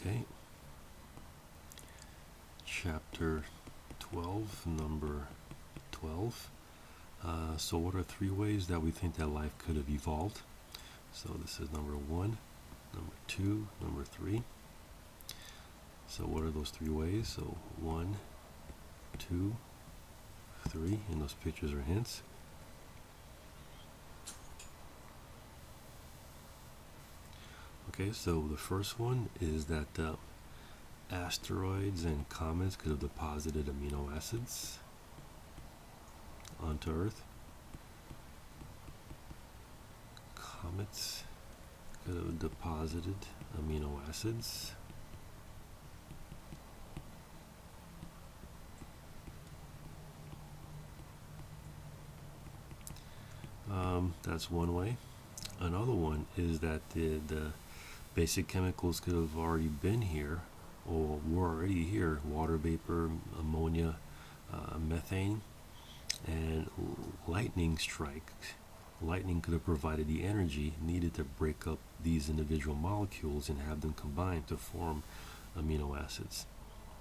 Okay. Chapter 12, number 12. So what are three ways that we think that life could have evolved? So this is number 1, number 2, number 3. So what are those three ways? So 1, 2, 3, and those pictures are hints. Okay, so the first one is that asteroids and comets could have deposited amino acids onto Earth. Comets could have deposited amino acids. That's one way. Another one is that the basic chemicals could have already been here or were already here: water vapor, ammonia, methane, and lightning strike. Lightning could have provided the energy needed to break up these individual molecules and have them combine to form amino acids.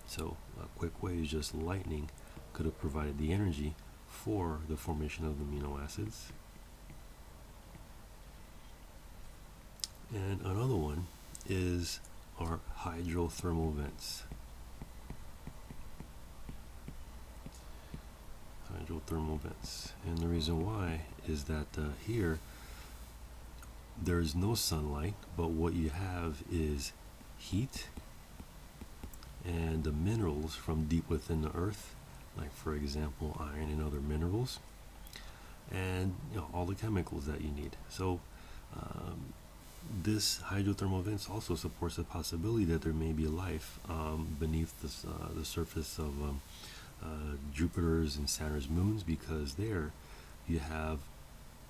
So a quick way is just lightning could have provided the energy for the formation of amino acids. And another one is our hydrothermal vents. Hydrothermal vents. And the reason why is that here there's no sunlight, but what you have is heat and the minerals from deep within the earth, like for example iron and other minerals, and all the chemicals that you need. So this hydrothermal vents also supports the possibility that there may be life beneath the surface of Jupiter's and Saturn's moons, because there you have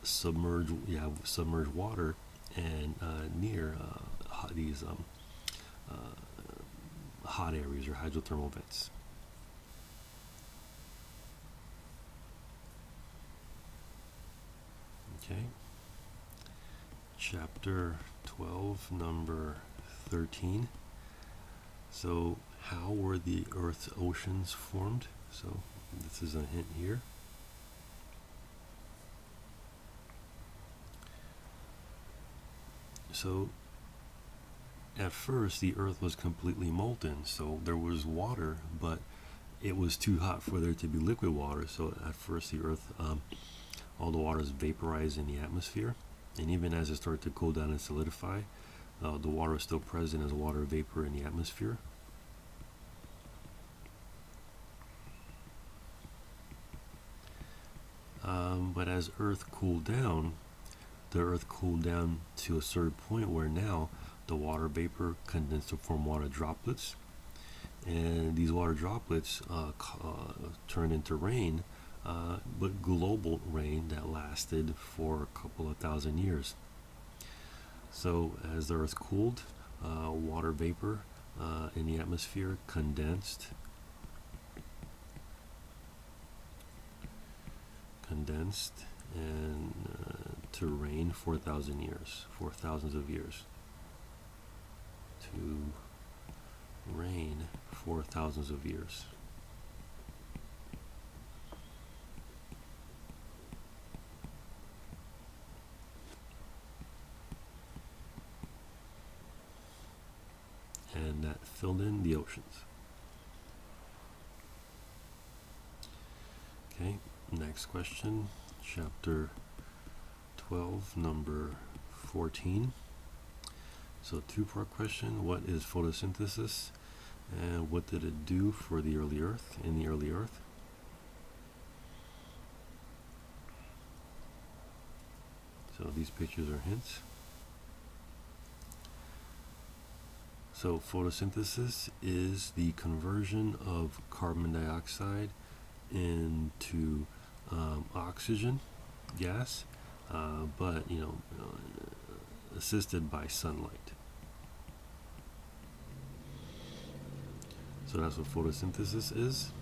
submerged water and near these hot areas or hydrothermal vents. Okay. Chapter 12, number 13. So how were the Earth's oceans formed? So this is a hint here. So at first the Earth was completely molten, so there was water, but it was too hot for there to be liquid water. So at first the Earth, all the water is vaporized in the atmosphere, and even as it started to cool down and solidify, the water is still present as water vapor in the atmosphere. But as Earth cooled down, the Earth cooled down to a certain point where now the water vapor condensed to form water droplets, and these water droplets turned into rain, but global rain that lasted for a couple of thousand years. So as the Earth cooled, water vapor in the atmosphere condensed and to rain for thousands of years. To rain for thousands of years. And that filled in the oceans. Okay, next question, chapter 12, number 14. So two-part question: what is photosynthesis, and what did it do for the early Earth, in the early Earth? So these pictures are hints. So photosynthesis is the conversion of carbon dioxide into oxygen gas, but assisted by sunlight. So that's what photosynthesis is.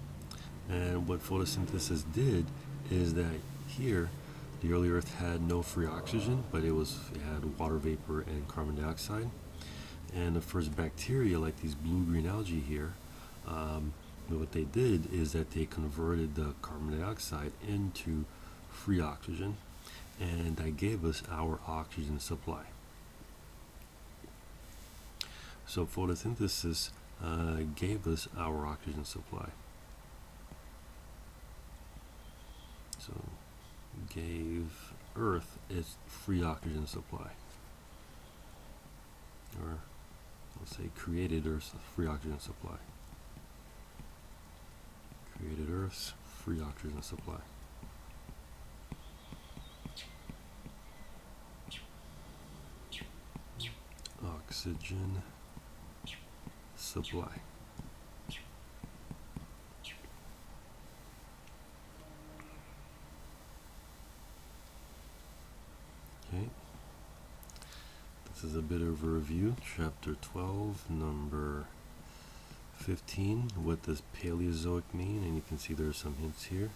And what photosynthesis did is that here the early Earth had no free oxygen, but it had water vapor and carbon dioxide. And the first bacteria, like these blue-green algae here, what they did is that they converted the carbon dioxide into free oxygen, and that gave us our oxygen supply. So photosynthesis gave us our oxygen supply. So gave Earth its free oxygen supply, or let's say created Earth's free oxygen supply. Created Earth's free oxygen supply. Oxygen supply. Okay. This is a bit of a review. Chapter 12, number 15. What does Paleozoic mean? And you can see there are some hints here.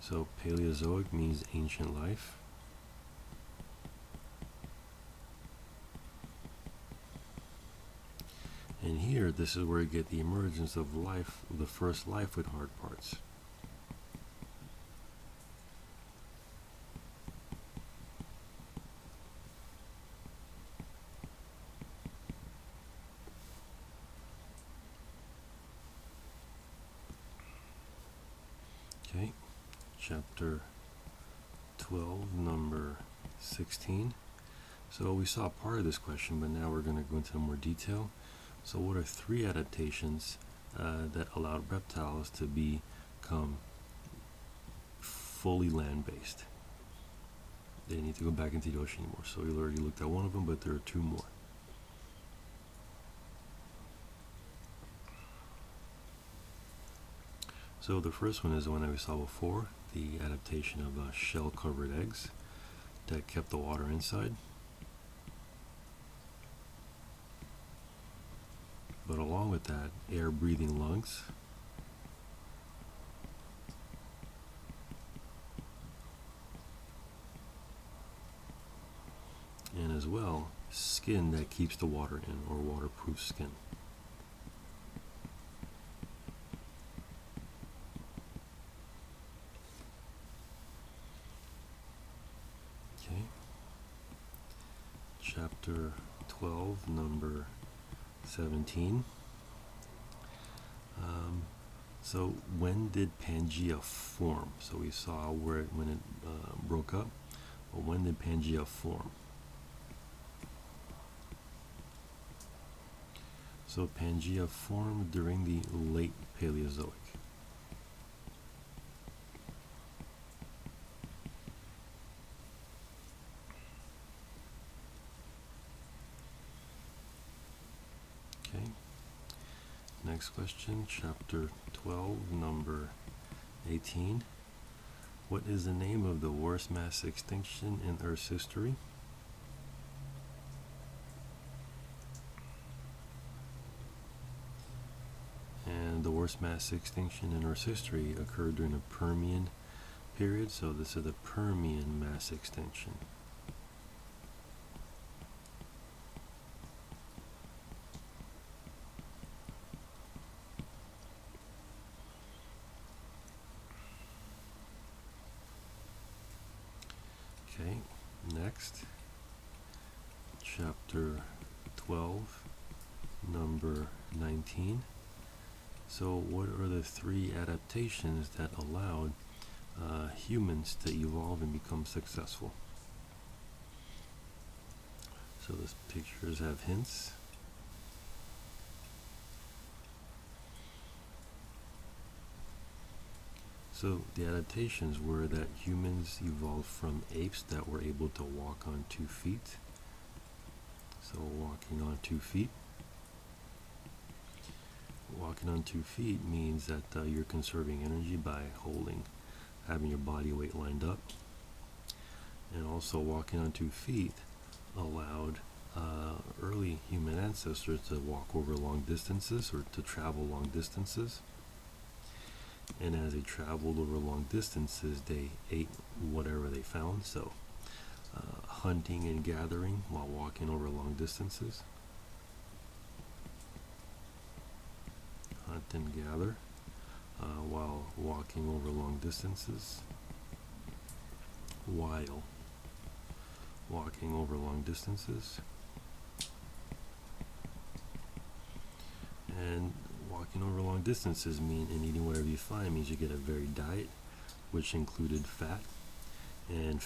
So Paleozoic means ancient life. And here, this is where you get the emergence of life, the first life with hard parts. Okay, chapter 12, number 16. So we saw part of this question, but now we're going to go into more detail. So what are 3 adaptations that allowed reptiles to become fully land-based? They didn't need to go back into the ocean anymore. So we already looked at one of them, but there are 2 more. So the first one is the one that we saw before, the adaptation of shell-covered eggs that kept the water inside. But along with that, air-breathing lungs, and as well, skin that keeps the water in, or waterproof skin. Okay. Chapter 12, number 17. So when did Pangea form? So we saw when it broke up, but when did Pangea form? So Pangea formed during the late Paleozoic. Okay. Next question, chapter 12, number 18. What is the name of the worst mass extinction in Earth's history? And the worst mass extinction in Earth's history occurred during the Permian period, so this is the Permian mass extinction. Okay, next, chapter 12, number 19. So what are the 3 adaptations that allowed humans to evolve and become successful? So these pictures have hints. So the adaptations were that humans evolved from apes that were able to walk on 2 feet. So walking on 2 feet. Walking on 2 feet means that you're conserving energy by having your body weight lined up. And also walking on 2 feet allowed early human ancestors to walk over long distances or to travel long distances. And as they traveled over long distances, they ate whatever they found. So, hunting and gathering while walking over long distances. Hunt and gather while walking over long distances. While walking over long distances. And walking over long distances and eating whatever you find means you get a varied diet, which included fat and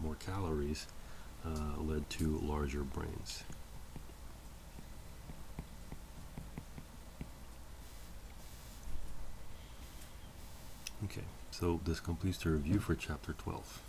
more calories led to larger brains. Okay, so this completes the review for chapter 12.